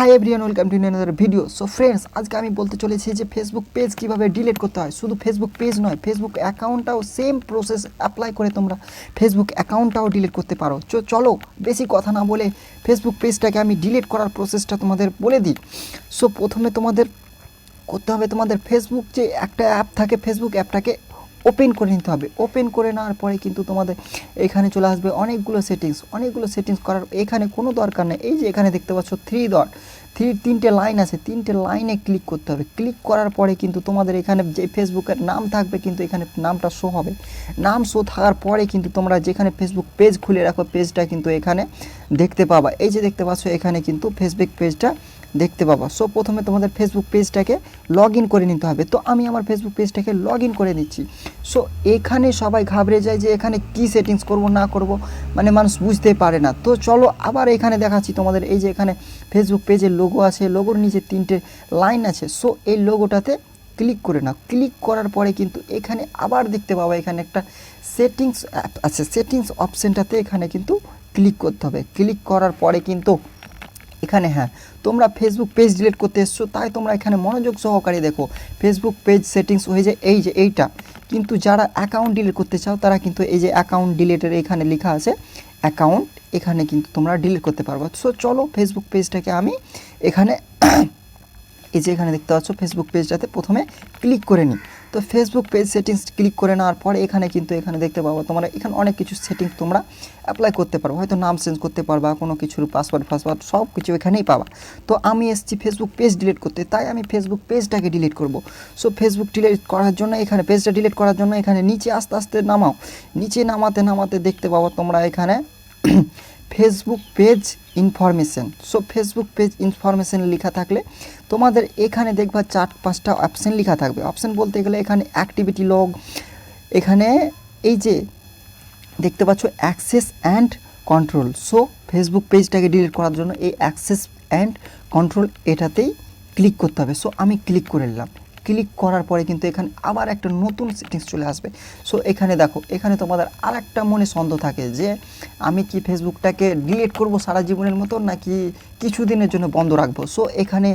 Hi everyone, welcome to another video. So friends, আজকে আমি বলতে চলেছি যে ফেসবুক পেজ কীভাবে ডিলিট করতে হয়। শুধু ফেসবুক পেজ নয়, ফেসবুক অ্যাকাউন্টটাও সেম প্রসেস অ্যাপ্লাই করে তোমরা ফেসবুক অ্যাকাউন্টটাও ডিলিট করতে পারো। চলো বেশি কথা না বলে ফেসবুক পেজটাকে আমি ডিলিট করার প্রসেসটা তোমাদের বলে দিই। সো প্রথমে তোমাদের করতে হবে, তোমাদের ফেসবুক যে একটা অ্যাপ থাকে, ফেসবুক অ্যাপটাকে ওপেন করে নিতে হবে। ওপেন করে নেওয়ার পরে কিন্তু তোমাদের এখানে চলে আসবে অনেকগুলো সেটিংস করার এখানে কোনো দরকার নেই। এই যে এখানে দেখতে পাচ্ছ তিনটে লাইন আছে, তিনটে লাইনে ক্লিক করতে হবে। ক্লিক করার পরে কিন্তু তোমাদের এখানে যে ফেসবুকের নাম থাকবে কিন্তু এখানে নামটা শো হবে। নাম শো থাকার পরে কিন্তু তোমরা যেখানে ফেসবুক পেজ খুলে রাখো পেজটা কিন্তু এখানে দেখতে পাবা। এই যে দেখতে পাচ্ছ এখানে কিন্তু ফেসবুক পেজটা দেখতে পাবা। সো প্রথমে তোমাদের ফেসবুক পেজটাকে লগ ইন করে নিতে হবে। তো আমি আমার ফেসবুক পেজটাকে লগ ইন করে নিচ্ছি। সো এখানে সবাই ঘাবড়ে যায় যে এখানে কি সেটিংস করব না করব, মানে মানুষ বুঝতে পারে না। তো চলো আবার এখানে দেখাচ্ছি তোমাদের। এই যে এখানে ফেসবুক পেজের লোগো আছে, লোগোর নিচে তিনটে লাইন আছে। সো এই লোগোটাতে ক্লিক করে নাও। ক্লিক করার পরে কিন্তু এখানে আবার দেখতে পাবা এখানে একটা সেটিংস অ্যাপ আছে। সেটিংস অপশানটাতে এখানে কিন্তু ক্লিক করতে হবে। ক্লিক করার পরে কিন্তু এখানে তোমরা ফেসবুক পেজ ডিলিট করতে এসছো, তাই তোমরা এখানে মনোযোগ সহকারে দেখো। ফেসবুক পেজ সেটিংস হয়ে যায় এই যে এইটা। কিন্তু যারা অ্যাকাউন্ট ডিলিট করতে চাও তারা কিন্তু এই যে অ্যাকাউন্ট ডিলিটের এখানে লেখা আছে অ্যাকাউন্ট, এখানে কিন্তু তোমরা ডিলিট করতে পারবে। সো চলো ফেসবুক পেজটাকে আমি এখানে এই যে এখানে দেখতে পাচ্ছ ফেসবুক পেজটাতে প্রথমে ক্লিক করে নিই। তো ফেসবুক পেজ সেটিংস ক্লিক করে নেওয়ার পরে এখানে কিন্তু এখানে দেখতে পাবো তোমরা এখানে অনেক কিছু সেটিংস তোমরা অ্যাপ্লাই করতে পারো। হয়তো নাম চেঞ্জ করতে পারবা, কোনো কিছুর পাসওয়ার্ড সব কিছু এখানেই পাবা। তো আমি এসেছি ফেসবুক পেজ ডিলিট করতে, তাই আমি ফেসবুক পেজটাকে ডিলিট করব। সো ফেসবুক ডিলিট করার জন্য এখানে পেজটা ডিলিট করার জন্য এখানে নিচে আস্তে আস্তে নামাও। নিচে নামাতে দেখতে পাবো তোমরা এখানে Facebook page information. So Facebook page information লেখা থাকলে তোমাদের এখানে দেখবা 4-5টা অপশান লেখা থাকবে। অপশান বলতে গেলে এখানে অ্যাক্টিভিটি লগ, এখানে এই যে দেখতে পাচ্ছ access and control. So Facebook পেজটাকে ডিলিট করার জন্য এই অ্যাক্সেস অ্যান্ড কন্ট্রোল এটাতেই ক্লিক করতে হবে। সো আমি ক্লিক করে নিলাম। ক্লিক করার পরে কিন্তু এখানে আবার একটা নতুন সেটিংস চলে আসবে। সো এখানে দেখো, এখানে তোমাদের আর একটা মনে সন্দেহ থাকে যে আমি কি ফেসবুকটাকে ডিলিট করব সারা জীবনের মতো নাকি কিছুদিনের জন্য বন্ধ রাখবো। সো এখানে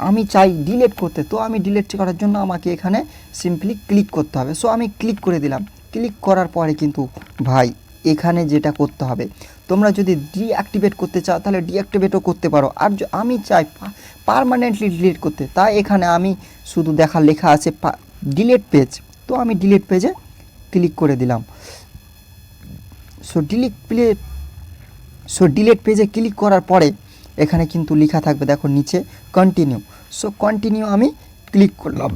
আমি চাই ডিলিট করতে, তো আমি ডিলিট করার জন্য আমাকে এখানে সিম্পলি ক্লিক করতে হবে। সো আমি ক্লিক করে দিলাম। ক্লিক করার পরে কিন্তু ভাই এখানে যেটা করতে হবে, তোমরা যদি ডিঅ্যাক্টিভেট করতে চাও তাহলে ডিঅ্যাক্টিভেটও করতে পারো। আর আমি চাই পারমানেন্টলি ডিলিট করতে, তাই এখানে আমি শুধু লেখা আছে ডিলিট পেজ। তো আমি ডিলিট পেজে ক্লিক করে দিলাম। সো ডিলিট পেজে ক্লিক করার পরে এখানে কিন্তু লেখা থাকবে দেখো নিচে কন্টিনিউ। সো কন্টিনিউ আমি ক্লিক করলাম।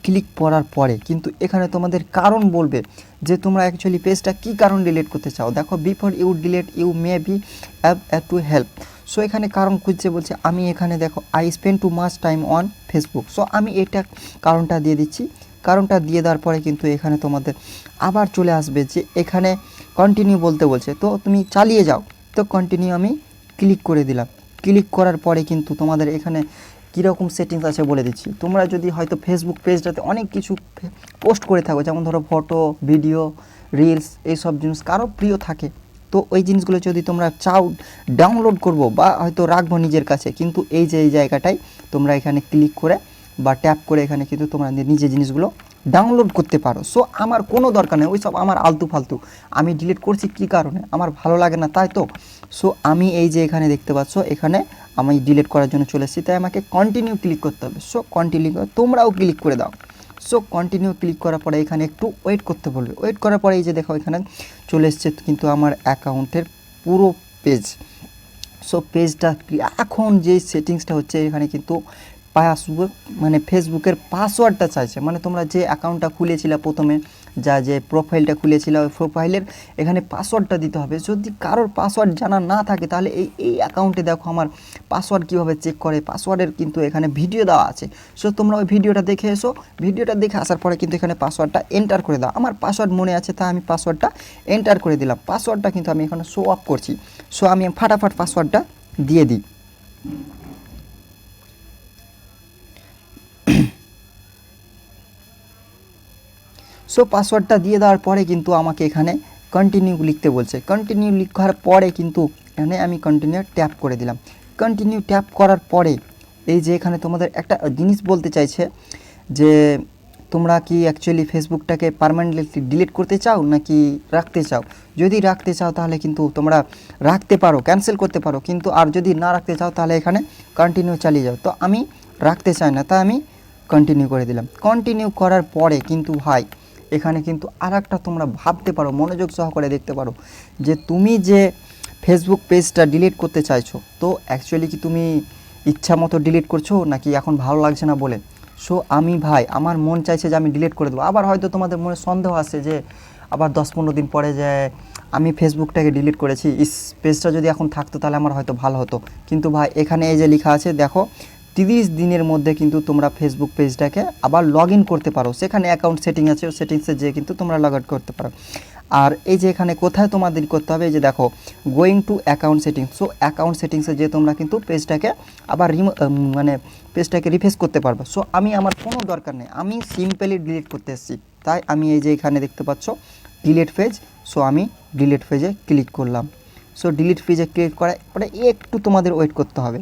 ক্লিক করার পরে কিন্তু এখানে তোমাদের কারণ বলবে যে তোমরা অ্যাকচুয়ালি পেজটা কী কারণ ডিলিট করতে চাও। দেখো before you delete you may be app to help. So এখানে কারণ খুঁজছে বলছে, আমি এখানে দেখো I spend too much time on Facebook. So আমি এটা কারণটা দিয়ে দিচ্ছি। কারণটা দিয়ে দেওয়ার পরে কিন্তু এখানে তোমাদের আবার চলে আসবে যে এখানে কন্টিনিউ বলতে বলছে, তো তুমি চালিয়ে যাও। তো কন্টিনিউ আমি ক্লিক করে দিলাম। ক্লিক করার পরে কিন্তু তোমাদের এখানে কীরকম সেটিংস আছে বলে দিচ্ছি। তোমরা যদি হয়তো ফেসবুক পেজটাতে অনেক কিছু পোস্ট করে থাকো, যেমন ধরো ফটো, ভিডিও, রিলস, এইসব জিনিস কারো প্রিয় থাকে, তো ওই জিনিসগুলো যদি তোমরা চাও ডাউনলোড করব বা হয়তো রাখবো নিজের কাছে, কিন্তু এই যে এই জায়গাটায় তোমরা এখানে ক্লিক করে বা ট্যাপ করে এখানে কিন্তু তোমরা নিজে জিনিসগুলো ডাউনলোড করতে পারো। সো আমার কোনো দরকার নেই ওইসব, আমার আলতু ফালতু আমি ডিলিট করছি কী কারণে, আমার ভালো লাগে না তাই তো। সো আমি এই যে এখানে দেখতে পাচ্ছ এখানে আমি ডিলিট করার জন্য চলে এসেছি, তাই আমাকে কন্টিনিউ ক্লিক করতে হবে। সো কন্টিনিউ তোমরাও ক্লিক করে দাও। সো কন্টিনিউ ক্লিক করার পরে এখানে একটু ওয়েট করতে বলবে। ওয়েট করার পরে এই যে দেখো এখানে চলে এসছে কিন্তু আমার অ্যাকাউন্টের পুরো পেজ। সো পেজটা এখন যে সেটিংসটা হচ্ছে এখানে কিন্তু পাসবুক মানে ফেসবুকের পাসওয়ার্ডটা চাইছে, মানে তোমরা যে অ্যাকাউন্টটা খুলেছিলে প্রথমে, যে প্রোফাইলটা খুলেছিলে ওই প্রোফাইলের এখানে পাসওয়ার্ডটা দিতে হবে। যদি কারোর পাসওয়ার্ড জানা না থাকে তাহলে এই অ্যাকাউন্টে দেখো আমার পাসওয়ার্ড কীভাবে চেক করে, পাসওয়ার্ডের কিন্তু এখানে ভিডিও দেওয়া আছে। সো তোমরা ওই ভিডিওটা দেখে এসো। ভিডিওটা দেখে আসার পরে কিন্তু এখানে পাসওয়ার্ডটা এন্টার করে দাও। আমার পাসওয়ার্ড মনে আছে তাই আমি পাসওয়ার্ডটা এন্টার করে দিলাম। পাসওয়ার্ডটা কিন্তু আমি এখানে শো আপ করছি। সো আমি ফাটাফাট পাসওয়ার্ডটা দিয়ে দিই। সো পাসওয়ার্ডটা দিয়ে দেওয়ার পরে কিন্তু আমাকে এখানে কন্টিনিউ লিখতে বলছে। কন্টিনিউ লেখার পরে কিন্তু এখানে আমি কন্টিনিউ ট্যাপ করে দিলাম। কন্টিনিউ ট্যাপ করার পরে এই যে এখানে তোমাদের একটা জিনিস বলতে চাইছে যে তোমরা কি অ্যাকচুয়ালি ফেসবুকটাকে পার্মানেন্টলি ডিলিট করতে চাও নাকি রাখতে চাও। যদি রাখতে চাও তাহলে কিন্তু তোমরা রাখতে পারো, ক্যান্সেল করতে পারো, কিন্তু আর যদি না রাখতে চাও তাহলে এখানে কন্টিনিউ চালিয়ে যাও। তো আমি রাখতে চাই না, তাই আমি কন্টিনিউ করে দিলাম। কন্টিনিউ করার পরে কিন্তু ভাই এখানে কিন্তু আর একটা তোমরা ভাবতে পারো, মনোযোগ সহকারে দেখতে পারো যে তুমি যে ফেসবুক পেজটা ডিলিট করতে চাইছো, তো অ্যাকচুয়ালি কি তুমি ইচ্ছা মতো ডিলিট করছো নাকি এখন ভালো লাগছে না বলে। সো আমি ভাই আমার মন চাইছে যে আমি ডিলিট করে দেবো। আবার হয়তো তোমাদের মনে সন্দেহ আছে যে আবার 10-15 দিন পরে যে আমি ফেসবুকটাকে ডিলিট করেছি, ইস পেজটা যদি এখন থাকতো তাহলে আমার হয়তো ভালো হতো। কিন্তু ভাই এখানে এই যে লেখা আছে দেখো 30 দিনের মধ্যে কিন্তু তোমরা ফেসবুক পেজটাকে আবার লগ ইন করতে পারো। সেখানে অ্যাকাউন্ট সেটিং আছে, সেটিংসে যেয়ে কিন্তু তোমরা লগ আউট করতে পারো। আর এই যে এখানে কোথায় তোমাদের করতে হবে, এই যে দেখো going to account settings. So account সেটিংসে যে তোমরা কিন্তু পেজটাকে আবার মানে পেজটাকে রিফ্রেশ করতে পারবে। সো আমি আমার কোনো দরকার নেই, আমি সিম্পলি ডিলিট করতে এসেছি, তাই আমি এই যে এখানে দেখতে পাচ্ছ ডিলিট পেজ। সো আমি ডিলিট পেজে ক্লিক করলাম। সো ডিলিট পেজে ক্লিক করার পরে একটু তোমাদের ওয়েট করতে হবে।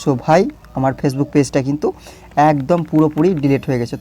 সো ভাই আমার ফেসবুক পেজটা কিন্তু একদম পুরোপুরি ডিলিট হয়ে গেছে।